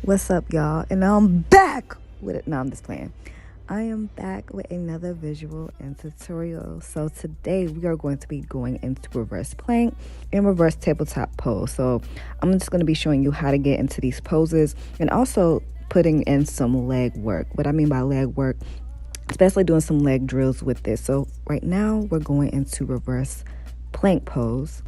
What's up, y'all? And I'm back with it. No, I'm just playing. I am back with another visual and tutorial. So today we are going to be going into reverse plank and reverse tabletop pose. So I'm just going to be showing you how to get into these poses and also putting in some leg work. What I mean by leg work, especially doing some leg drills with this. So right now we're going into reverse plank pose.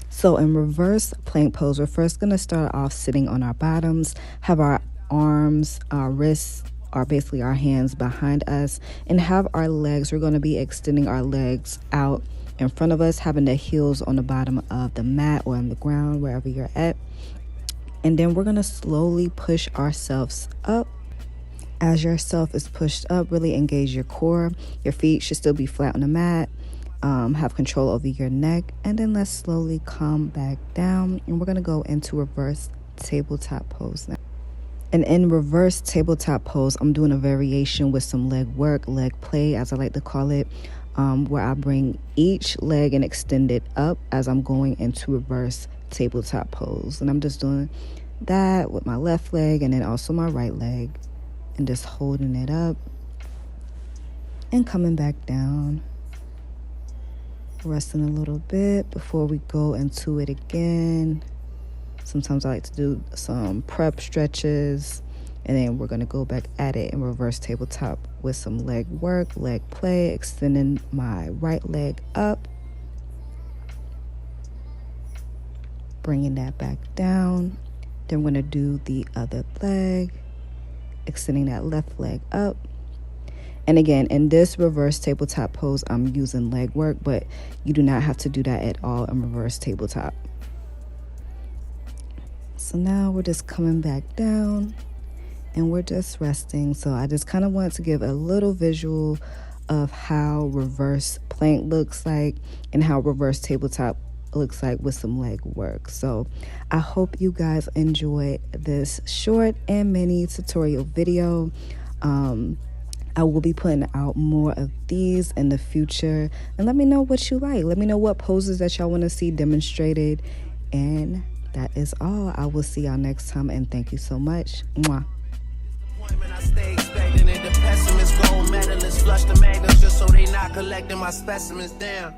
So in reverse plank pose, we're first going to start off sitting on our bottoms, have our arms, our wrists, or basically our hands behind us, and have our legs. We're going to be extending our legs out in front of us, having the heels on the bottom of the mat or on the ground, wherever you're at. And then we're going to slowly push ourselves up. As yourself is pushed up, really engage your core. Your feet should still be flat on the mat. Have control over your neck, and then let's slowly come back down, and we're going to go into reverse tabletop pose now. And in reverse tabletop pose, I'm doing a variation with some leg work, leg play as I like to call it, where I bring each leg and extend it up as I'm going into reverse tabletop pose. And I'm just doing that with my left leg and then also my right leg, and just holding it up and coming back down. Resting a little bit before we go into it again. Sometimes I like to do some prep stretches, and then we're going to go back at it in reverse tabletop with some leg work, leg play, extending my right leg up, bringing that back down. Then we're going to do the other leg, extending that left leg up. And again, in this reverse tabletop pose, I'm using leg work, but you do not have to do that at all in reverse tabletop. So now we're just coming back down and we're just resting. So I just kind of wanted to give a little visual of how reverse plank looks like and how reverse tabletop looks like with some leg work. So I hope you guys enjoyed this short and mini tutorial video. I will be putting out more of these in the future, and let me know what you like. Let me know what poses that y'all want to see demonstrated. And that is all. I will see y'all next time, and thank you so much. Mwah. I stay expecting it. The pessimists, gold medalists, flush the magnets just so they not collecting my specimens. Damn.